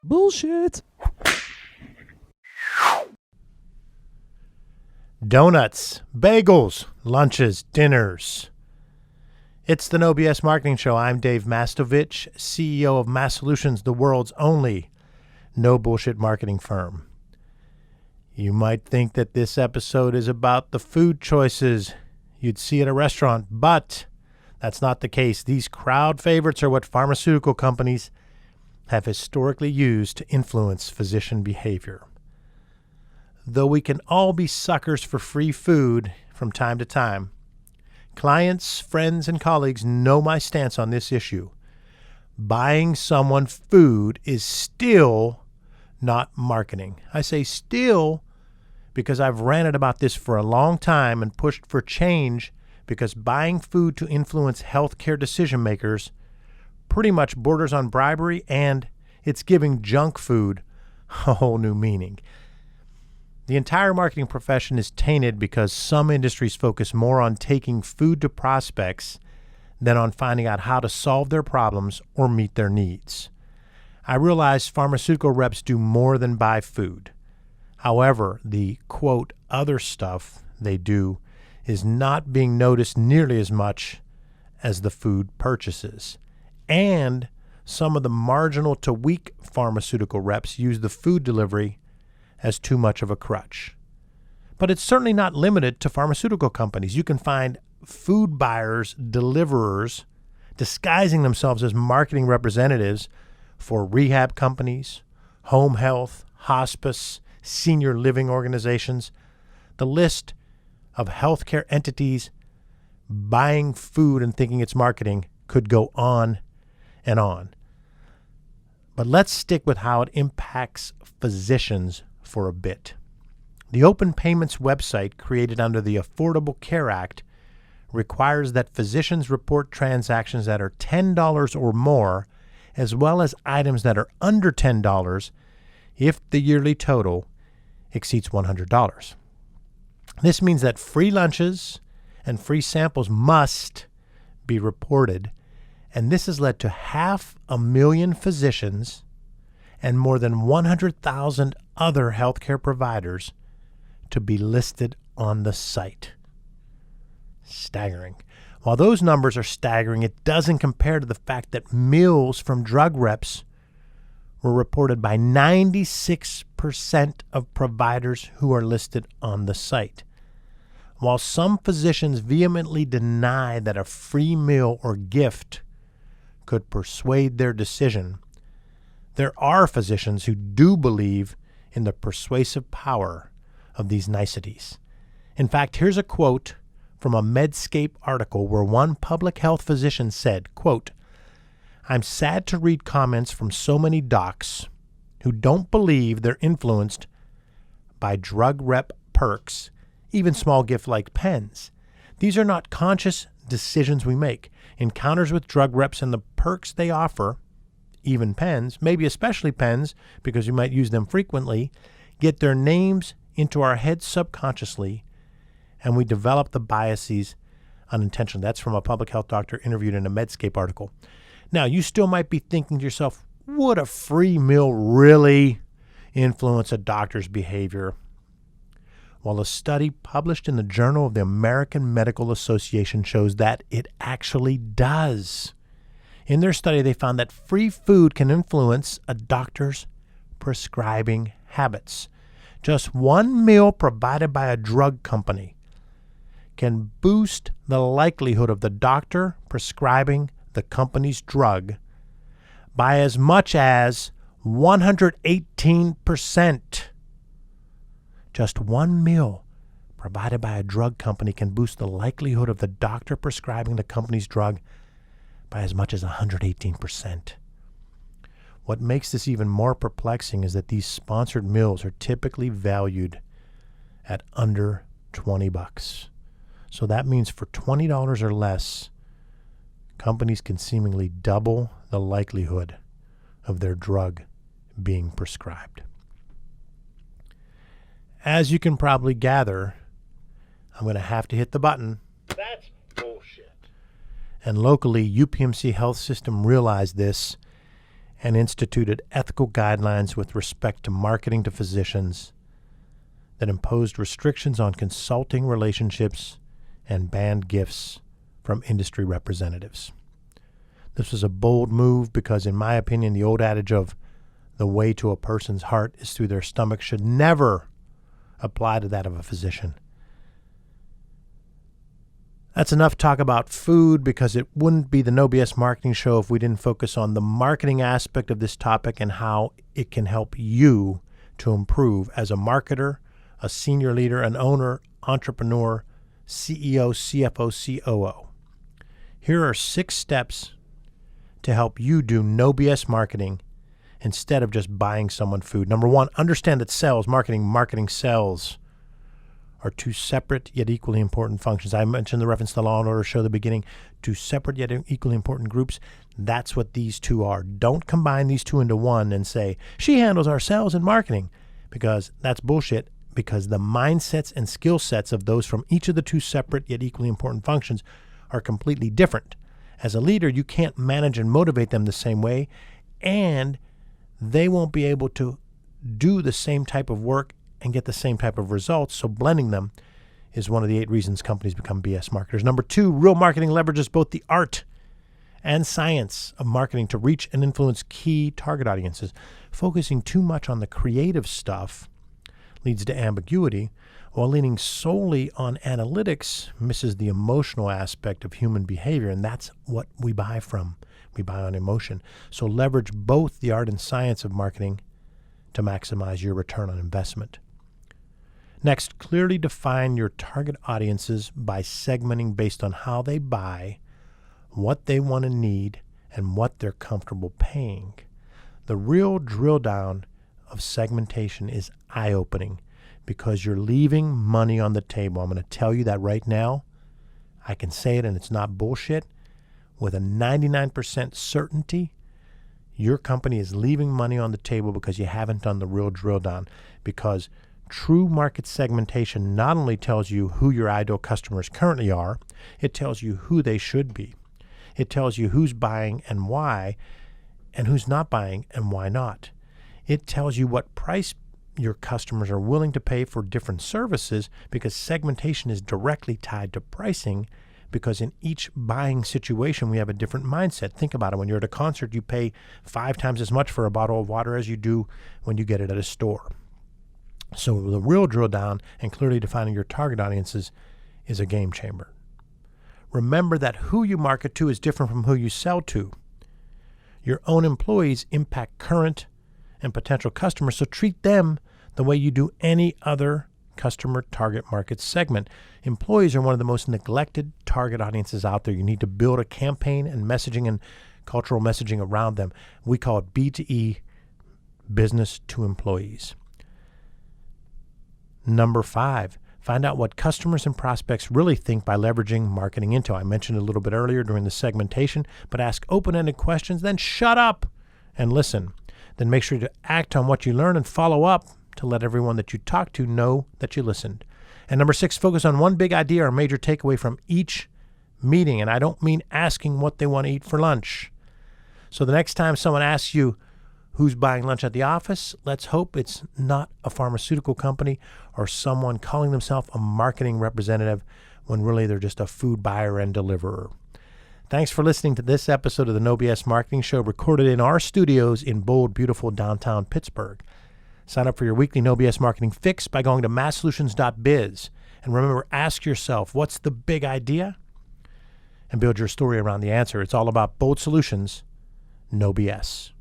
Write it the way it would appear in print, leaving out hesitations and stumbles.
Bullshit. Donuts, bagels, lunches, dinners. It's the No BS Marketing Show. I'm Dave Mastovich, CEO of Massolutions, the world's only no bullshit marketing firm. You might think that this episode is about the food choices you'd see at a restaurant, but that's not the case. These crowd favorites are what pharmaceutical companies have historically used to influence physician behavior. Though we can all be suckers for free food from time to time, clients, friends, and colleagues know my stance on this issue. Buying someone food is still not marketing. I say still because I've ranted about this for a long time and pushed for change because buying food to influence healthcare decision makers pretty much borders on bribery, and it's giving junk food a whole new meaning. The entire marketing profession is tainted because some industries focus more on taking food to prospects than on finding out how to solve their problems or meet their needs. I realize pharmaceutical reps do more than buy food. However, the, quote, other stuff they do is not being noticed nearly as much as the food purchases. And some of the marginal to weak pharmaceutical reps use the food delivery as too much of a crutch. But it's certainly not limited to pharmaceutical companies. You can find food buyers, deliverers, disguising themselves as marketing representatives for rehab companies, home health, hospice, senior living organizations. The list of healthcare entities buying food and thinking it's marketing could go on and on. But let's stick with how it impacts physicians for a bit. The Open Payments website, created under the Affordable Care Act, requires that physicians report transactions that are $10 or more, as well as items that are under $10 if the yearly total exceeds $100. This means that free lunches and free samples must be reported, and this has led to 500,000 physicians and more than 100,000 other healthcare providers to be listed on the site. Staggering. While those numbers are staggering, it doesn't compare to the fact that meals from drug reps were reported by 96% of providers who are listed on the site. While some physicians vehemently deny that a free meal or gift could persuade their decision, there are physicians who do believe in the persuasive power of these niceties. In fact, here's a quote from a Medscape article where one public health physician said, quote, "I'm sad to read comments from so many docs who don't believe they're influenced by drug rep perks, even small gift like pens. These are not conscious decisions we make. Encounters with drug reps and the perks they offer, even pens, maybe especially pens because you might use them frequently, get their names into our heads subconsciously, and we develop the biases unintentionally." That's from a public health doctor interviewed in a Medscape article. Now, you still might be thinking to yourself, would a free meal really influence a doctor's behavior? Well, a study published in the Journal of the American Medical Association shows that it actually does. In their study, they found that free food can influence a doctor's prescribing habits. Just one meal provided by a drug company can boost the likelihood of the doctor prescribing the company's drug by as much as 118%. Just one meal provided by a drug company can boost the likelihood of the doctor prescribing the company's drug by as much as 118%. What makes this even more perplexing is that these sponsored meals are typically valued at under $20. So that means for $20 or less, companies can seemingly double the likelihood of their drug being prescribed. As you can probably gather, I'm going to have to hit the button. That's bullshit. And locally, UPMC Health System realized this and instituted ethical guidelines with respect to marketing to physicians that imposed restrictions on consulting relationships and banned gifts from industry representatives. This was a bold move because, in my opinion, the old adage of the way to a person's heart is through their stomach should never apply to that of a physician. That's enough talk about food, because it wouldn't be the No BS Marketing Show if we didn't focus on the marketing aspect of this topic and how it can help you to improve as a marketer, a senior leader, an owner, entrepreneur, CEO, CFO, COO. Here are 6 steps to help you do no BS marketing instead of just buying someone food. Number 1, understand that sales, marketing, sales are 2 separate yet equally important functions. I mentioned the reference to the Law and Order show at the beginning. 2 separate yet equally important groups. That's what these 2 are. Don't combine these 2 into one and say, she handles our sales and marketing, because that's bullshit, because the mindsets and skill sets of those from each of the 2 separate yet equally important functions are completely different. As a leader, you can't manage and motivate them the same way, and they won't be able to do the same type of work and get the same type of results. So blending them is one of the 8 reasons companies become BS marketers. Number 2, real marketing leverages both the art and science of marketing to reach and influence key target audiences. Focusing too much on the creative stuff leads to ambiguity, while leaning solely on analytics misses the emotional aspect of human behavior, and that's what we buy from. We buy on emotion. So leverage both the art and science of marketing to maximize your return on investment. Next, clearly define your target audiences by segmenting based on how they buy, what they want to need, and what they're comfortable paying. The real drill down of segmentation is eye-opening, because you're leaving money on the table. I'm going to tell you that right now. I can say it, and it's not bullshit. With a 99% certainty, your company is leaving money on the table because you haven't done the real drill down. Because true market segmentation not only tells you who your ideal customers currently are, it tells you who they should be. It tells you who's buying and why, and who's not buying and why not. It tells you what price your customers are willing to pay for different services, because segmentation is directly tied to pricing, because in each buying situation we have a different mindset. Think about it. When you're at a concert, you pay 5 times as much for a bottle of water as you do when you get it at a store. So the real drill down and clearly defining your target audiences is a game changer. Remember that who you market to is different from who you sell to. Your own employees impact current and potential customers, so treat them the way you do any other customer target market segment. Employees are one of the most neglected target audiences out there. You need to build a campaign and messaging and cultural messaging around them. We call it B2E, business to employees. Number 5, find out what customers and prospects really think by leveraging marketing intel. I mentioned it a little bit earlier during the segmentation, but ask open-ended questions, then shut up and listen. Then make sure to act on what you learn and follow up to let everyone that you talk to know that you listened. And number 6, focus on one big idea or major takeaway from each meeting. And I don't mean asking what they want to eat for lunch. So the next time someone asks you who's buying lunch at the office, let's hope it's not a pharmaceutical company or someone calling themselves a marketing representative when really they're just a food buyer and deliverer. Thanks for listening to this episode of the No BS Marketing Show, recorded in our studios in bold, beautiful downtown Pittsburgh. Sign up for your weekly No BS Marketing fix by going to massolutions.biz. And remember, ask yourself, what's the big idea? And build your story around the answer. It's all about bold solutions, no BS.